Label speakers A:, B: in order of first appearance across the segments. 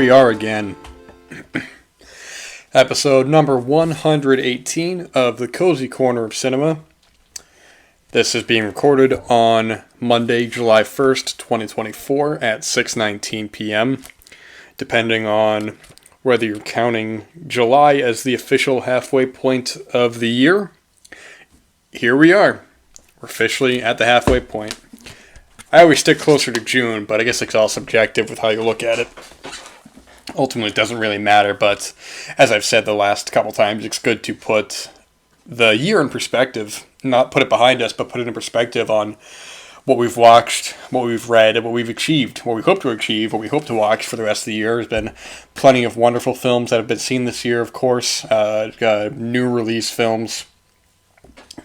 A: we are again. Episode number 118 of the Cozy Corner of Cinema. This is being recorded on Monday, July 1st, 2024 at 6:19 p.m. Depending on whether you're counting July as the official halfway point of the year. Here we are. We're officially at the halfway point. I always stick closer to June, but I guess it's all subjective with how you look at it. Ultimately, it doesn't really matter, but as I've said the last couple times, it's good to put the year in perspective. Not put it behind us, but put it in perspective on what we've watched, what we've read, what we've achieved, what we hope to achieve, what we hope to watch for the rest of the year. There's been plenty of wonderful films that have been seen this year, of course, new release films,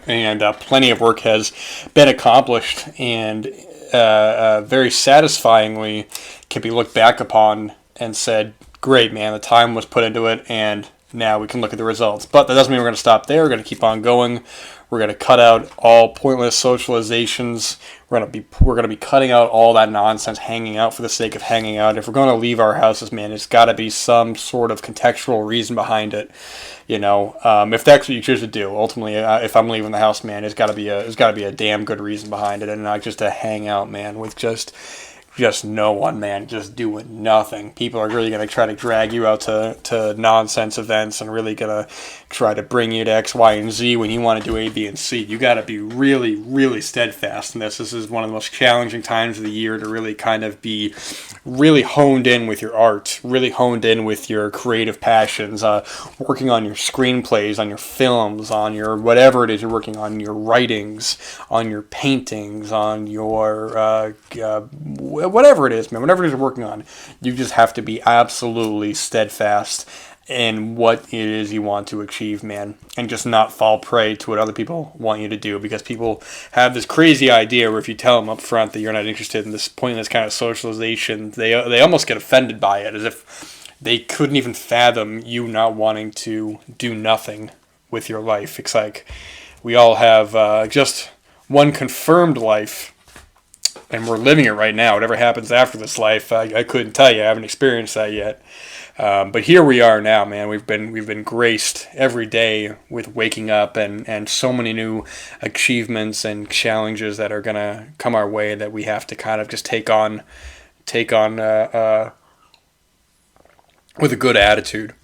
A: and plenty of work has been accomplished, and very satisfyingly can be looked back upon and said, great, man, the time was put into it, and now we can look at the results. But that doesn't mean we're going to stop there. We're going to keep on going. We're going to cut out all pointless socializations. We're going to be cutting out all that nonsense, hanging out for the sake of hanging out. If we're going to leave our houses, man, it's got to be some sort of contextual reason behind it. You know, if that's what you choose to do. Ultimately, if I'm leaving the house, man, there's got to be a damn good reason behind it, and not just to hang out, man, with just no one, man, just doing nothing. People are really going to try to drag you out to nonsense events and really going to try to bring you to X, Y, and Z when you want to do A, B, and C. You got to be really, really steadfast in this. This is one of the most challenging times of the year to really kind of be really honed in with your art, really honed in with your creative passions, working on your screenplays, on your films, on your whatever it is you're working on, your writings, on your paintings, on your whatever it is, man, whatever it is you're working on, you just have to be absolutely steadfast in what it is you want to achieve, man, and just not fall prey to what other people want you to do, because people have this crazy idea where if you tell them up front that you're not interested in this pointless kind of socialization, they almost get offended by it, as if they couldn't even fathom you not wanting to do nothing with your life. It's like we all have just one confirmed life, and we're living it right now. Whatever happens after this life, I couldn't tell you. I haven't experienced that yet. But here we are now, man. We've been graced every day with waking up and so many new achievements and challenges that are gonna come our way that we have to kind of just take on with a good attitude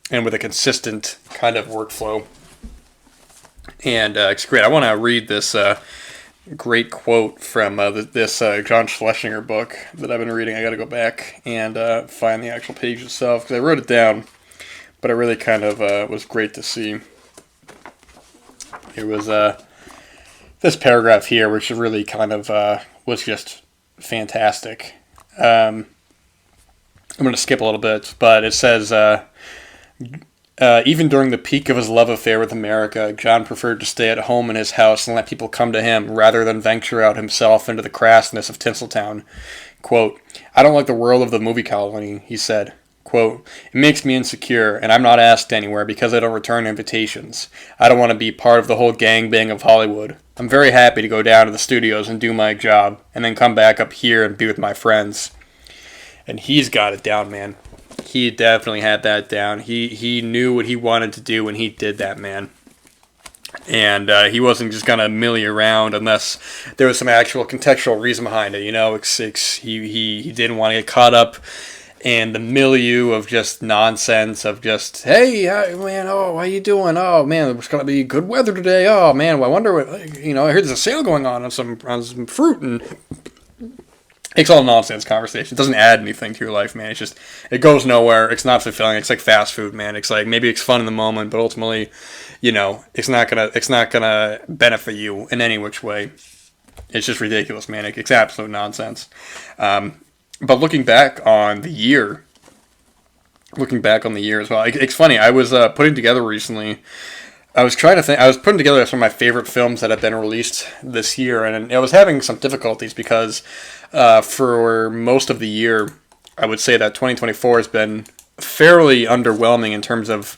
A: and with a consistent kind of workflow. And it's great. I want to read this great quote from this John Schlesinger book that I've been reading. I got to go back and find the actual page itself, because I wrote it down, but it really kind of was great to see. It was this paragraph here, which really kind of was just fantastic. I'm going to skip a little bit, but it says, even during the peak of his love affair with America, John preferred to stay at home in his house and let people come to him, rather than venture out himself into the crassness of Tinseltown. Quote, "I don't like the world of the movie colony," he said. Quote, "It makes me insecure, and I'm not asked anywhere because I don't return invitations. I don't want to be part of the whole gangbang of Hollywood. I'm very happy to go down to the studios and do my job, and then come back up here and be with my friends." And he's got it down, man. He definitely had that down. He knew what he wanted to do when he did that, man. And he wasn't just going to millie around unless there was some actual contextual reason behind it. You know, he didn't want to get caught up in the milieu of just nonsense, of just, hey, man, oh, how you doing? Oh, man, it's going to be good weather today. Oh, man, well, I wonder what, you know, I heard there's a sale going on some fruit, and it's all nonsense conversation. It doesn't add anything to your life, man. It's just, it goes nowhere. It's not fulfilling. It's like fast food, man. It's like, maybe it's fun in the moment, but ultimately, you know, it's not gonna benefit you in any which way. It's just ridiculous, man. It's absolute nonsense. But looking back on the year as well, it's funny. I was putting together recently. I was putting together some of my favorite films that have been released this year, and I was having some difficulties because for most of the year, I would say that 2024 has been fairly underwhelming in terms of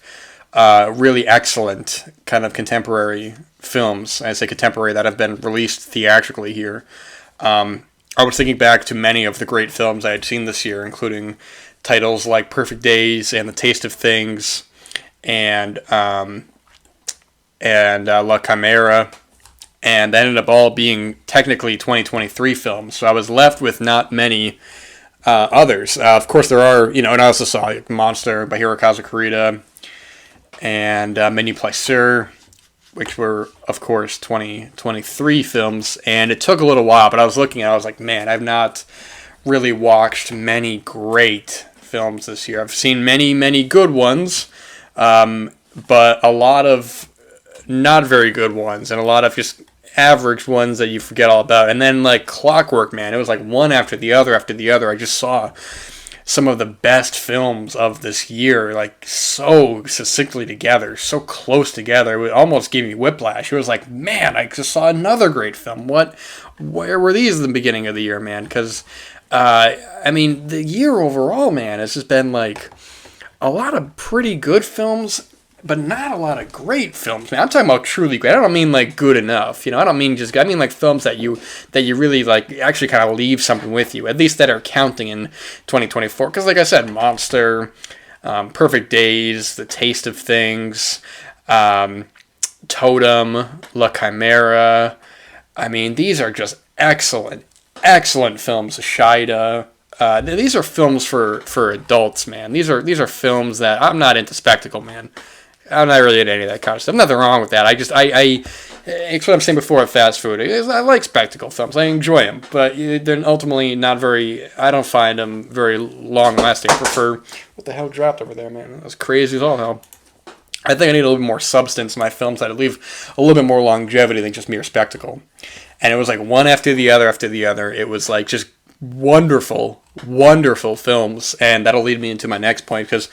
A: really excellent kind of contemporary films. I say contemporary that have been released theatrically here. I was thinking back to many of the great films I had seen this year, including titles like Perfect Days and The Taste of Things and La Chimera, and that ended up all being technically 2023 films. So I was left with not many others. Of course, there are, and I also saw Monster by Hirokazu Kurita and Menu Plaisir, which were, of course, 2023 films. And it took a little while, but I was looking at it, I was like, man, I've not really watched many great films this year. I've seen many, many good ones, but a lot of not very good ones, and a lot of just average ones that you forget all about. And then, like clockwork, man, it was like one after the other after the other. I just saw some of the best films of this year, like so succinctly together, so close together. It almost gave me whiplash. It was like, man, I just saw another great film. Where were these in the beginning of the year, man? Because, the year overall, man, has just been like a lot of pretty good films, but not a lot of great films, man. I'm talking about truly great. I don't mean like good enough, I don't mean just. I mean like films that you really like actually kind of leave something with you, at least that are counting in 2024. Because like I said, Monster, Perfect Days, The Taste of Things, Totem, La Chimera. I mean, these are just excellent films. Shida. These are films for adults, man. These are films that I'm not into spectacle, man. I'm not really into any of that kind of stuff. Nothing wrong with that. It's what I'm saying before with fast food. I like spectacle films. I enjoy them, but they're ultimately not very. I don't find them very long lasting. I prefer. What the hell dropped over there, man? That was crazy as all hell. I think I need a little bit more substance in my films that leave a little bit more longevity than just mere spectacle. And it was like one after the other after the other. It was like just wonderful, wonderful films, and that'll lead me into my next point because.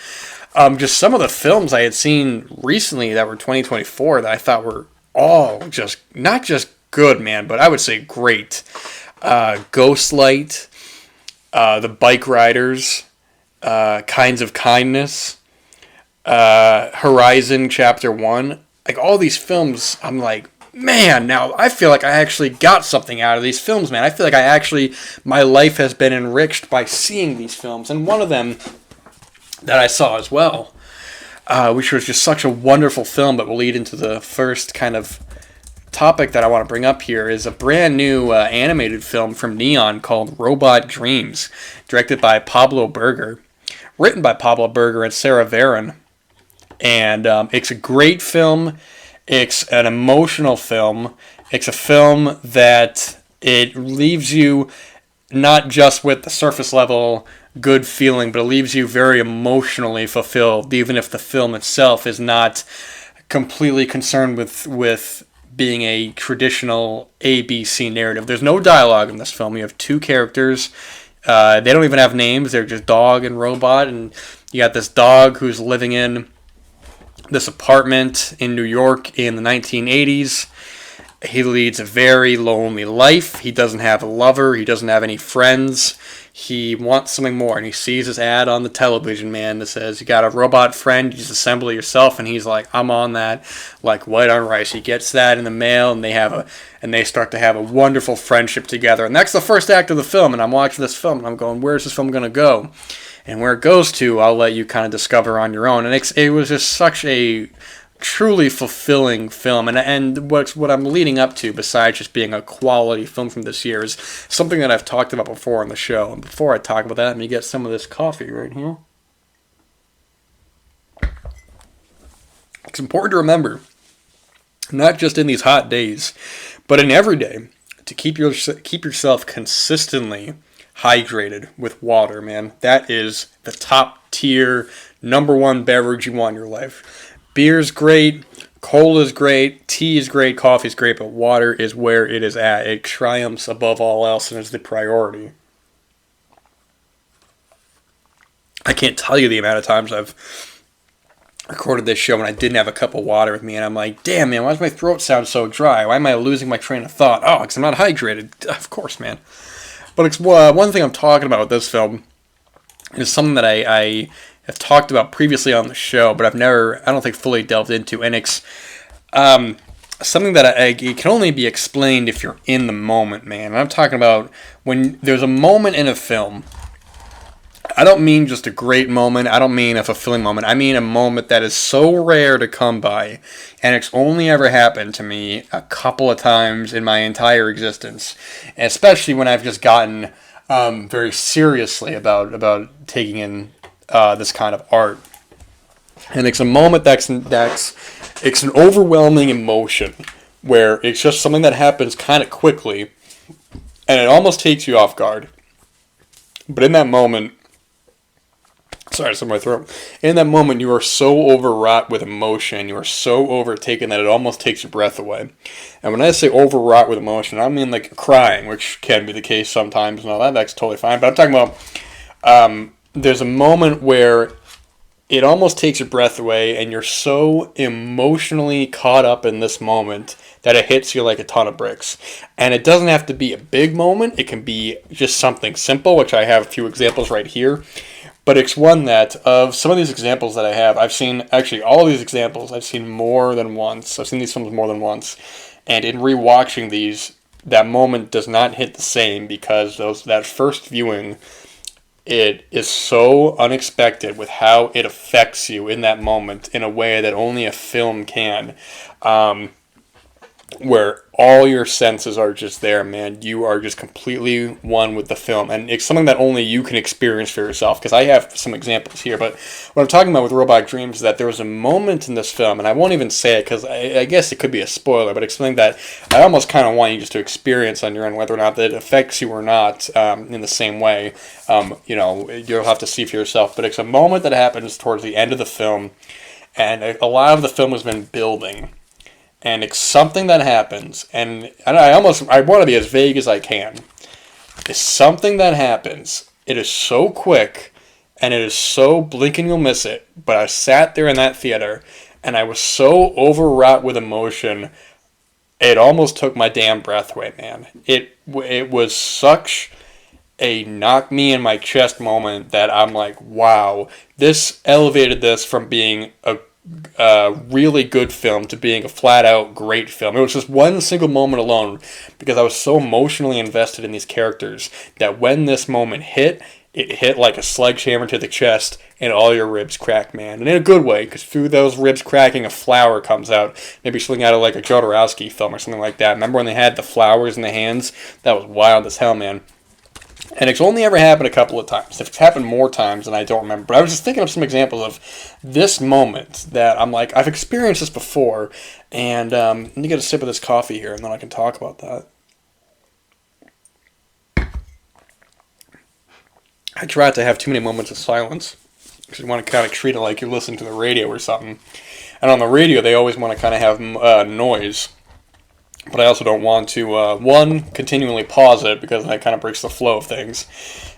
A: Just some of the films I had seen recently that were 2024 that I thought were all just, not just good, man, but I would say great. Ghostlight, The Bike Riders, Kinds of Kindness, Horizon Chapter 1. Like, all these films, I'm like, man, now I feel like I actually got something out of these films, man. I feel like my life has been enriched by seeing these films. And one of them that I saw as well, which was just such a wonderful film, but will lead into the first kind of topic that I want to bring up here, is a brand new animated film from Neon called Robot Dreams, directed by Pablo Berger, written by Pablo Berger and Sarah Varon. And it's a great film. It's an emotional film. It's a film that it leaves you not just with the surface level good feeling, but it leaves you very emotionally fulfilled, even if the film itself is not completely concerned with being a traditional ABC narrative. There's no dialogue in this film. You have two characters. They don't even have names. They're just dog and robot. And you got this dog who's living in this apartment in New York in the 1980s. He leads a very lonely life. He doesn't have a lover. He doesn't have any friends. He wants something more, and he sees this ad on the television, man, that says, you got a robot friend, you just assemble it yourself, and he's like, I'm on that, like white on rice. He gets that in the mail, and they start to have a wonderful friendship together. And that's the first act of the film, and I'm watching this film, and I'm going, where's this film going to go? And where it goes to, I'll let you kind of discover on your own. And it was just such a truly fulfilling film, and what I'm leading up to, besides just being a quality film from this year, is something that I've talked about before on the show. And before I talk about that, let me get some of this coffee right here. It's important to remember, not just in these hot days, but in every day, to keep yourself consistently hydrated with water, man. That is the top tier, number one beverage you want in your life. Beer's great, cola is great, tea is great, coffee is great, but water is where it is at. It triumphs above all else and is the priority. I can't tell you the amount of times I've recorded this show and I didn't have a cup of water with me, and I'm like, damn, man, why does my throat sound so dry? Why am I losing my train of thought? Oh, because I'm not hydrated. Of course, man. But it's, one thing I'm talking about with this film is something that I have talked about previously on the show, but I don't think fully delved into, and it's something that it can only be explained if you're in the moment, man. And I'm talking about when there's a moment in a film I don't mean just a great moment. I don't mean a fulfilling moment. I mean a moment that is so rare to come by, and it's only ever happened to me a couple of times in my entire existence, and especially when I've just gotten very seriously about taking in this kind of art. And it's a moment that's it's an overwhelming emotion where it's just something that happens kind of quickly, and it almost takes you off guard. But in that moment, sorry, it's in my throat. In that moment, you are so overwrought with emotion, you are so overtaken that it almost takes your breath away. And when I say overwrought with emotion, I don't mean like crying, which can be the case sometimes and all that. That's totally fine. But I'm talking about there's a moment where it almost takes your breath away, and you're so emotionally caught up in this moment that it hits you like a ton of bricks. And it doesn't have to be a big moment. It can be just something simple, which I have a few examples right here. But it's one that, of some of these examples that I have, I've seen, actually all of these examples, I've seen more than once. I've seen these films more than once. And in rewatching these, that moment does not hit the same because that first viewing, it is so unexpected with how it affects you in that moment in a way that only a film can. Where all your senses are just there, man. You are just completely one with the film. And it's something that only you can experience for yourself. Because I have some examples here. But what I'm talking about with Robotic Dreams is that there was a moment in this film, and I won't even say it because I guess it could be a spoiler, but it's something that I almost kind of want you just to experience on your own, whether or not that it affects you or not in the same way. You'll have to see for yourself. But it's a moment that happens towards the end of the film, and a lot of the film has been building. And it's something that happens, and I want to be as vague as I can. It's something that happens. It is so quick, and it is so blink and you'll miss it. But I sat there in that theater, and I was so overwrought with emotion, it almost took my damn breath away, man. It was such a knock me in my chest moment that I'm like, wow, this elevated this from being a really good film to being a flat out great film. It was just one single moment alone because I was so emotionally invested in these characters that when this moment hit, it hit like a sledgehammer to the chest and all your ribs crack, man. And in a good way, because through those ribs cracking, a flower comes out. Maybe something out of like a Jodorowsky film or something like that. Remember when they had the flowers in the hands? That was wild as hell, man. And it's only ever happened a couple of times. If it's happened more times than I don't remember. But I was just thinking of some examples of this moment that I'm like, I've experienced this before. And let me get a sip of this coffee here, and then I can talk about that. I try not to have too many moments of silence, because you want to kind of treat it like you're listening to the radio or something. And on the radio, they always want to kind of have noise. But I also don't want to, one, continually pause it because that kind of breaks the flow of things.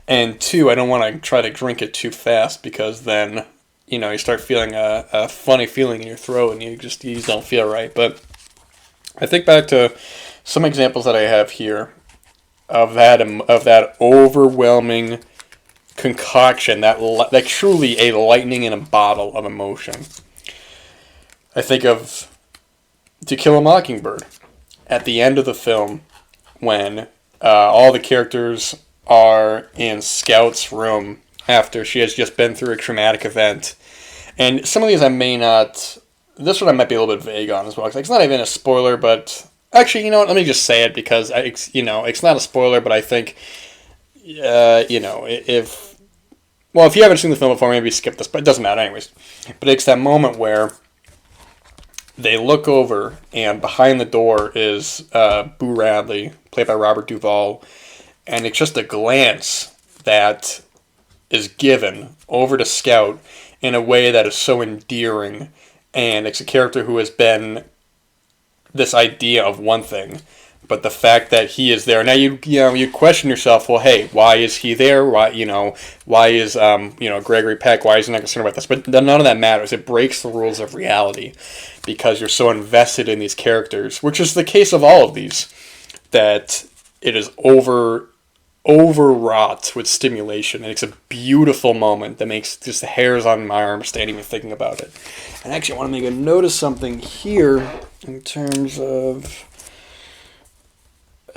A: And two, I don't want to try to drink it too fast because then, you start feeling a funny feeling in your throat and you just don't feel right. But I think back to some examples that I have here of that overwhelming concoction, that truly a lightning in a bottle of emotion. I think of To Kill a Mockingbird. At the end of the film, when all the characters are in Scout's room after she has just been through a traumatic event. And some of these I may not... This one I might be a little bit vague on as well, because it's not even a spoiler, but... Actually, you know what, let me just say it, because, it's not a spoiler, but I think, if... Well, if you haven't seen the film before, maybe skip this, but it doesn't matter anyways. But it's that moment where they look over, and behind the door is Boo Radley, played by Robert Duvall, and it's just a glance that is given over to Scout in a way that is so endearing, and it's a character who has been this idea of one thing, but the fact that he is there. Now you question yourself, well, hey, why is he there? Why is Gregory Peck, why is he not concerned about this? But none of that matters. It breaks the rules of reality because you're so invested in these characters, which is the case of all of these, that it is overwrought with stimulation, and it's a beautiful moment that makes just the hairs on my arm stand even thinking about it. And actually, I want to make a note of something here in terms of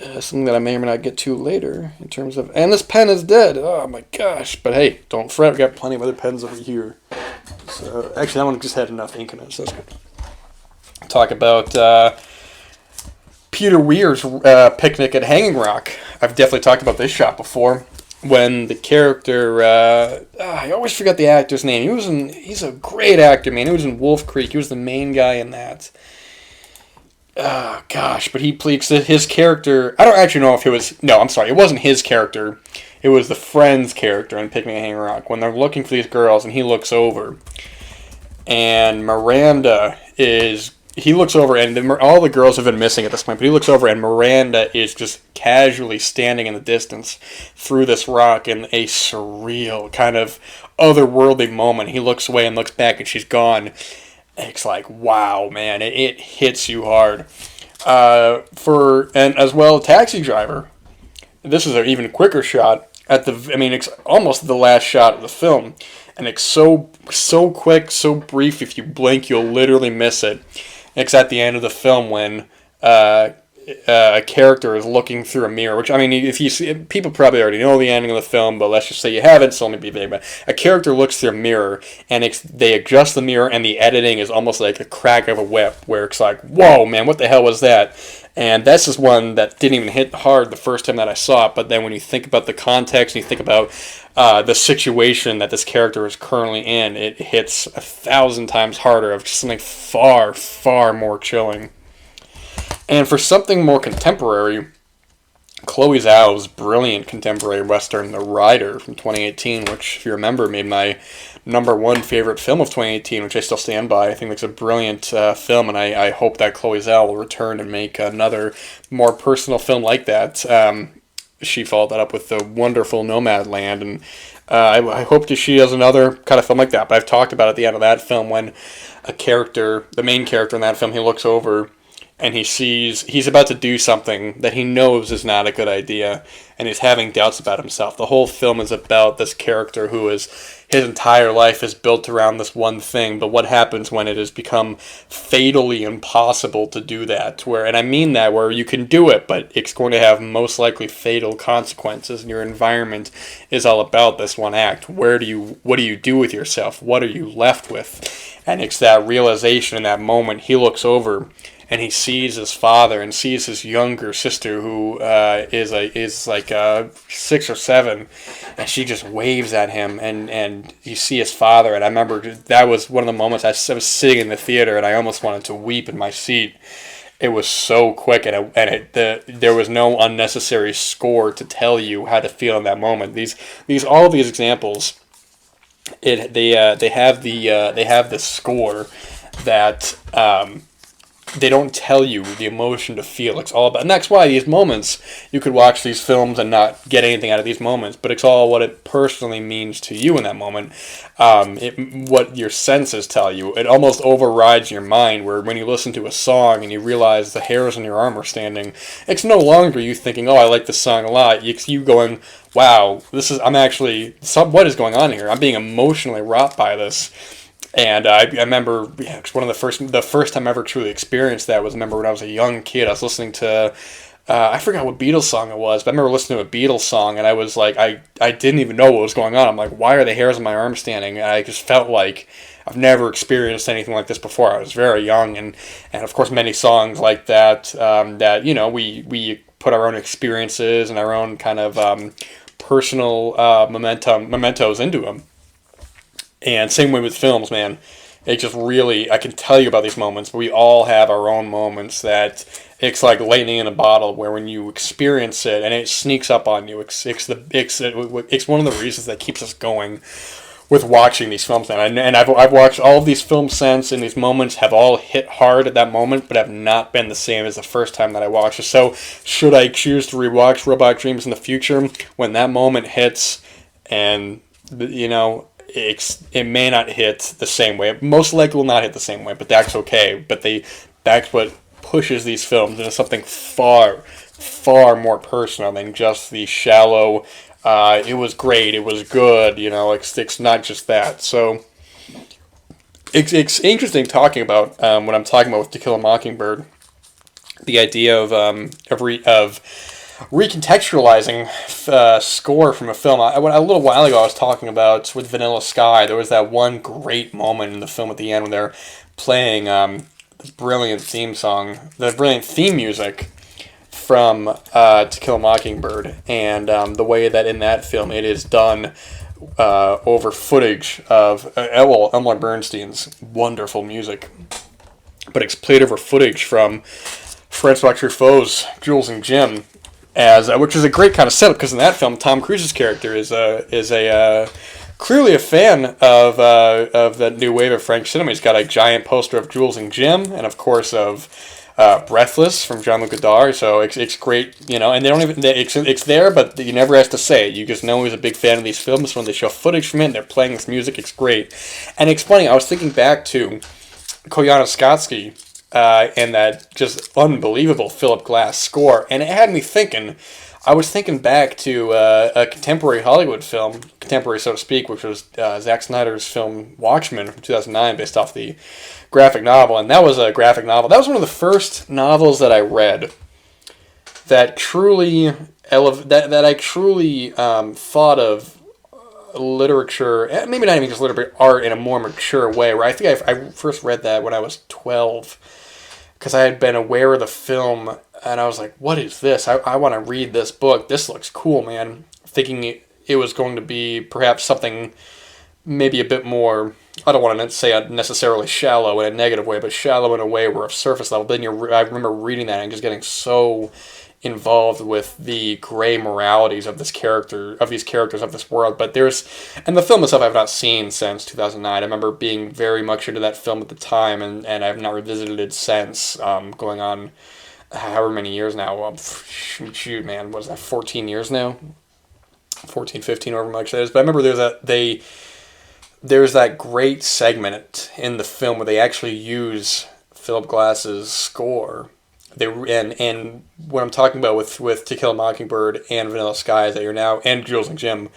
A: something that I may or may not get to later in terms of, and this pen is dead. Oh my gosh! But hey, don't fret. We got plenty of other pens over here. So actually, that one just had enough ink in it, so that's good. Talk about Peter Weir's picnic at Hanging Rock. I've definitely talked about this shot before. When the character, I always forget the actor's name. He's a great actor, man. He was in Wolf Creek. He was the main guy in that. Oh, gosh, but he plays his character. I don't actually know if it was. No, I'm sorry. It wasn't his character. It was the friend's character in Picnic at Hanging Rock. When they're looking for these girls, and he looks over, and Miranda is. He looks over, and all the girls have been missing at this point, but he looks over, and Miranda is just casually standing in the distance through this rock in a surreal, kind of otherworldly moment. He looks away and looks back, and she's gone. It's like, wow, man, it hits you hard. And as well, Taxi Driver. This is an even quicker shot. It's almost the last shot of the film. And it's so quick, so brief, if you blink, you'll literally miss it. It's at the end of the film when a character is looking through a mirror, which, I mean, if you see, people probably already know the ending of the film, but let's just say you haven't, so let me be vague. But a character looks through a mirror, and they adjust the mirror, and the editing is almost like a crack of a whip, where it's like, whoa, man, what the hell was that? And that's just one that didn't even hit hard the first time that I saw it, but then when you think about the context, and you think about the situation that this character is currently in, it hits 1,000 times harder of just something far, far more chilling. And for something more contemporary, Chloe Zhao's brilliant contemporary western, The Rider, from 2018, which, if you remember, made my #1 favorite film of 2018, which I still stand by. I think it's a brilliant film, and I hope that Chloe Zhao will return and make another more personal film like that. She followed that up with the wonderful Nomadland, and I hope that she does another kind of film like that. But I've talked about at the end of that film when the main character in that film, he looks over and he's about to do something that he knows is not a good idea, and he's having doubts about himself. The whole film is about this character his entire life is built around this one thing, but what happens when it has become fatally impossible to do that? And I mean that, where you can do it, but it's going to have most likely fatal consequences, and your environment is all about this one act. What do you do with yourself? What are you left with? And it's that realization in that moment. He looks over and he sees his father and sees his younger sister, who is like 6 or 7, and she just waves at him, and you see his father. And I remember that was one of the moments I was sitting in the theater, and I almost wanted to weep in my seat. It was so quick, and there was no unnecessary score to tell you how to feel in that moment. All these examples, they have this score that. They don't tell you the emotion to feel. It's all about, and that's why these moments, you could watch these films and not get anything out of these moments, but it's all what it personally means to you in that moment. What your senses tell you. It almost overrides your mind, where when you listen to a song and you realize the hairs on your arm are standing, it's no longer you thinking, oh, I like this song a lot. It's you going, wow, what is going on here? I'm being emotionally wrought by this. And I remember, one of the first time I ever truly experienced that was, when I was a young kid, I was listening to, I forgot what Beatles song it was, but I remember listening to a Beatles song, and I was like, I didn't even know what was going on. I'm like, why are the hairs on my arm standing? And I just felt like I've never experienced anything like this before. I was very young, and of course many songs like that, we put our own experiences and our own kind of personal mementos into them. And same way with films, man. It just really, I can tell you about these moments, but we all have our own moments that it's like lightning in a bottle, where when you experience it and it sneaks up on you, it's one of the reasons that keeps us going with watching these films. And I've watched all of these films since, and these moments have all hit hard at that moment, but have not been the same as the first time that I watched it. So should I choose to rewatch Robot Dreams in the future, when that moment hits, and it may not hit the same way. It most likely will not hit the same way, but that's okay. But that's what pushes these films into something far, far more personal than just the shallow, it was great, it was good, it's not just that. So it's interesting talking about what I'm talking about with To Kill a Mockingbird, the idea of recontextualizing score from a film. A little while ago I was talking about with Vanilla Sky. There was that one great moment in the film at the end when they're playing this brilliant theme song, the brilliant theme music from To Kill a Mockingbird, and the way that in that film it is done over footage of Elmore Bernstein's wonderful music, but it's played over footage from Francois Truffaut's Jules and Jim, which is a great kind of setup, because in that film Tom Cruise's character is clearly a fan of that new wave of French cinema. He's got a giant poster of Jules and Jim, and of course of Breathless from Jean-Luc Godard. So it's great, and they don't even it's there, but you never have to say it. You just know he's a big fan of these films when they show footage from it and they're playing this music. It's great, and it's funny. I was thinking back to Koyaanisqatsi and that just unbelievable Philip Glass score, and it had me thinking. I was thinking back to a contemporary Hollywood film, contemporary so to speak, which was Zack Snyder's film Watchmen from 2009, based off the graphic novel. And that was a graphic novel. That was one of the first novels that I read that truly that I truly thought of literature, maybe not even just literature, art in a more mature way. Where I think I first read that when I was 12, because I had been aware of the film. And I was like, what is this? I want to read this book. This looks cool, man. Thinking it was going to be perhaps something maybe a bit more, I don't want to say necessarily shallow in a negative way, but shallow in a way where of surface level. Then I remember reading that and just getting so involved with the gray moralities of these characters of this world. But and the film itself I've not seen since 2009. I remember being very much into that film at the time, and I've not revisited it since, going on however many years now. Shoot, man, what is that, 14 years now? 14, 15, however much that is. But I remember there's that great segment in the film where they actually use Philip Glass's score. And what I'm talking about with To Kill a Mockingbird and Vanilla Sky is that and Jules and Jim,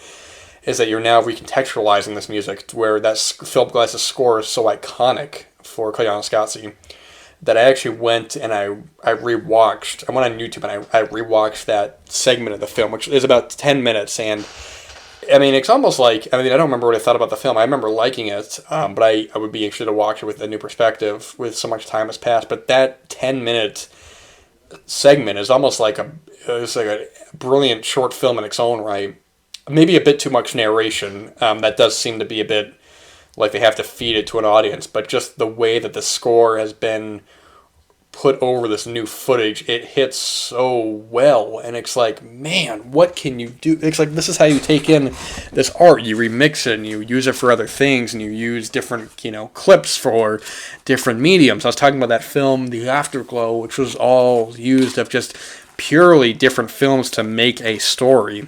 A: is that you're now recontextualizing this music, where that Philip Glass's score is so iconic for Koyaanisqatsi that I actually went and I rewatched. I went on YouTube and I rewatched that segment of the film, which is about 10 minutes. And I mean, it's almost like, I don't remember what I thought about the film. I remember liking it, but I would be interested to watch it with a new perspective, with so much time has passed. But that 10-minute segment is almost like it's like a brilliant short film in its own right. Maybe a bit too much narration. That does seem to be a bit like they have to feed it to an audience, but just the way that the score has been put over this new footage, it hits so well, and it's like, man, what can you do? It's like, this is how you take in this art. You remix it, and you use it for other things, and you use different, clips for different mediums. I was talking about that film, The Afterglow, which was all used of just purely different films to make a story.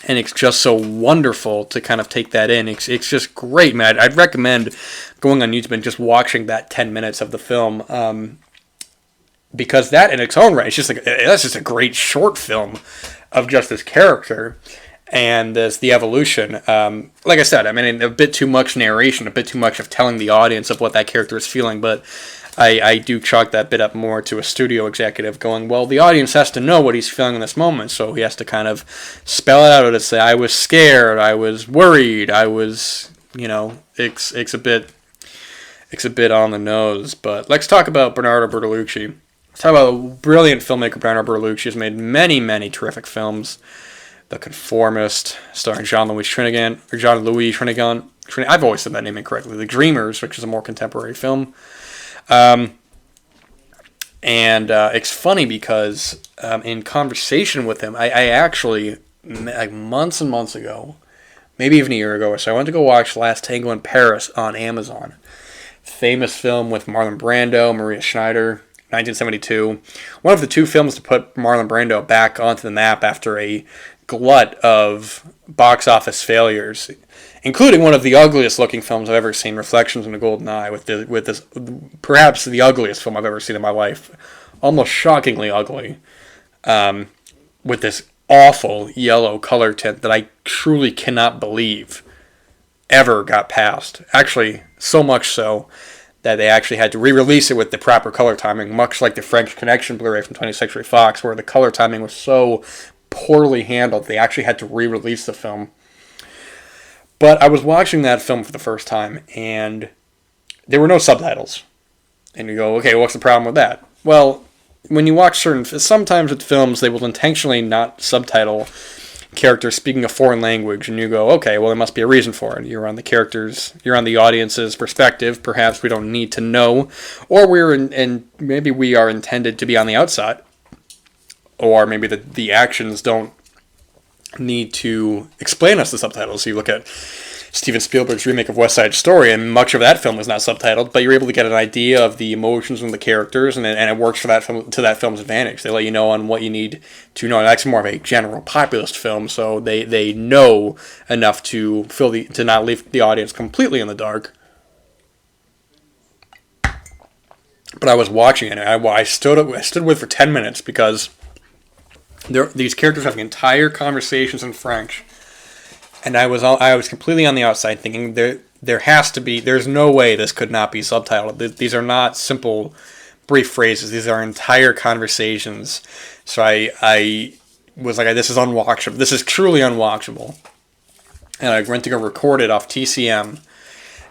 A: And it's just so wonderful to kind of take that in. It's just great, man. I'd recommend going on YouTube and just watching that 10 minutes of the film, because that in its own right, that's just a great short film of just this character and the evolution. Like I said, a bit too much narration, a bit too much of telling the audience of what that character is feeling, but I do chalk that bit up more to a studio executive going, well, the audience has to know what he's feeling in this moment, so he has to kind of spell it out or to say, I was scared, I was worried, I was, it's a bit on the nose. But let's talk about Bernardo Bertolucci. Let's talk about a brilliant filmmaker. Bernardo Bertolucci has made many, many terrific films. The Conformist, starring Jean-Louis Trintignant. I've always said that name incorrectly. The Dreamers, which is a more contemporary film. And it's funny because in conversation with him, I actually, like months and months ago, maybe even a year ago or so, I went to go watch Last Tango in Paris on Amazon. Famous film with Marlon Brando, Maria Schneider, 1972. One of the two films to put Marlon Brando back onto the map after a glut of box office failures, including one of the ugliest looking films I've ever seen, Reflections in the Golden Eye, with this perhaps the ugliest film I've ever seen in my life, almost shockingly ugly, with this awful yellow color tint that I truly cannot believe ever got passed. Actually, so much so that they actually had to re-release it with the proper color timing, much like the French Connection Blu-ray from 20th Century Fox, where the color timing was so poorly handled, they actually had to re-release the film. But I was watching that film for the first time, and there were no subtitles. And you go, okay, what's the problem with that? Well, when you watch sometimes with films, they will intentionally not subtitle characters speaking a foreign language, and you go, okay, well, there must be a reason for it. You're on the audience's perspective. Perhaps we don't need to know, or maybe we are intended to be on the outside, or maybe the actions don't need to explain us the subtitles. So you look at Steven Spielberg's remake of West Side Story, and much of that film is not subtitled, but you're able to get an idea of the emotions and the characters, and it works for that film, to that film's advantage. They let you know on what you need to know. And that's more of a general populist film, so they know enough to not leave the audience completely in the dark. But I was watching it, and I stood with for 10 minutes because these characters having entire conversations in French. And I was completely on the outside thinking there's no way this could not be subtitled. These are not simple, brief phrases. These are entire conversations. So I was like, this is unwatchable. This is truly unwatchable. And I went to go record it off TCM.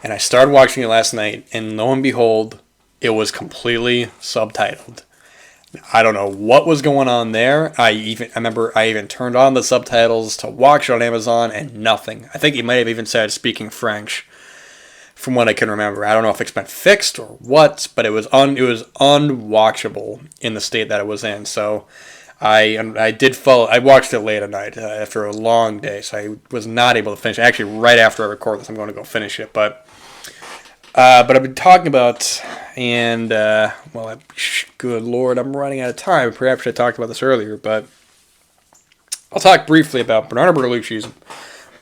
A: And I started watching it last night, and lo and behold, it was completely subtitled. I don't know what was going on there. I remember I even turned on the subtitles to watch it on Amazon, and nothing. I think he might have even said speaking French, from what I can remember. I don't know if it's been fixed or what, but it was unwatchable in the state that it was in. So I watched it late at night after a long day, so I was not able to finish it. Actually, right after I record this, I'm going to go finish it, but I've been talking about, and, good Lord, I'm running out of time. Perhaps I talked about this earlier, but I'll talk briefly about Bernardo Bertolucci's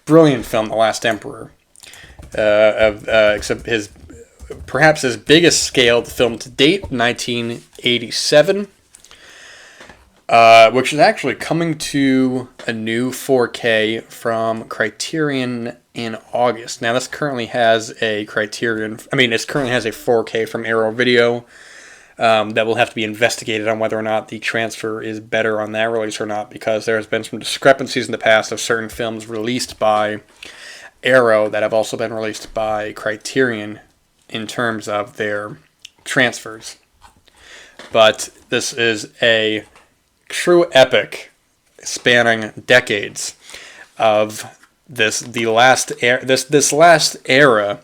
A: brilliant film, The Last Emperor, except perhaps his biggest scaled film to date, 1987, which is actually coming to a new 4K from Criterion in August. Now, this currently has a 4K from Arrow Video that will have to be investigated on whether or not the transfer is better on that release or not, because there has been some discrepancies in the past of certain films released by Arrow that have also been released by Criterion in terms of their transfers. But this is a true epic spanning decades of this last era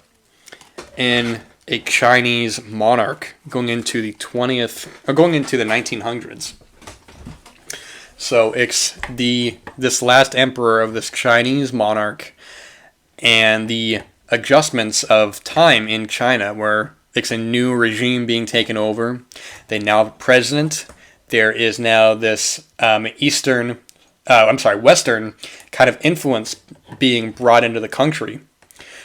A: in a Chinese monarch going into the 1900s. So it's this last emperor of this Chinese monarch and the adjustments of time in China, where it's a new regime being taken over. They now have a president. There is now this Western kind of influence being brought into the country.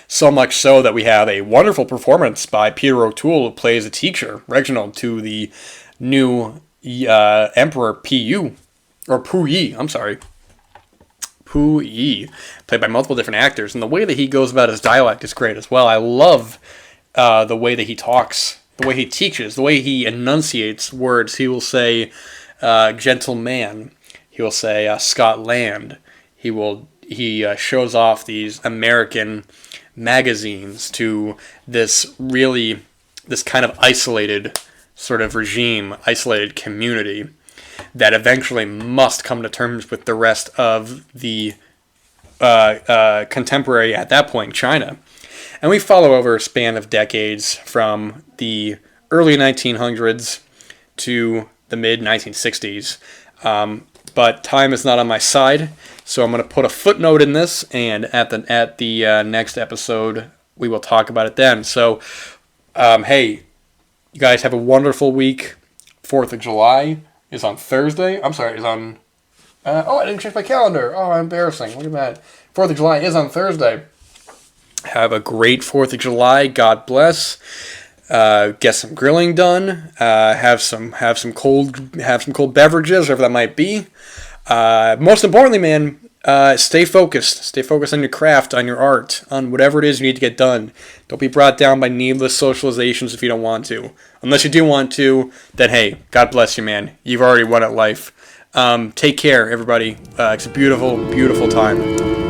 A: So much so that we have a wonderful performance by Peter O'Toole, who plays a teacher, Reginald, to the new Emperor Puyi, played by multiple different actors. And the way that he goes about his dialect is great as well. I love the way that he talks, the way he teaches, the way he enunciates words. He will say, gentleman. He will say, Scotland. He shows off these American magazines to this kind of isolated sort of regime, isolated community that eventually must come to terms with the rest of the contemporary, at that point, China. And we follow over a span of decades from the early 1900s to the mid-1960s. But time is not on my side, so I'm going to put a footnote in this, and at the next episode, we will talk about it then. So, hey, you guys have a wonderful week. 4th of July is on Thursday. I didn't check my calendar. Oh, embarrassing. Look at that. 4th of July is on Thursday. Have a great 4th of July. God bless. Get some grilling done. Have some cold beverages, whatever that might be. Most importantly, man, Stay focused. Stay focused on your craft, on your art, on whatever it is you need to get done. Don't be brought down by needless socializations if you don't want to. Unless you do want to, then hey, God bless you, man. You've already won at life. Take care, everybody. It's a beautiful, beautiful time.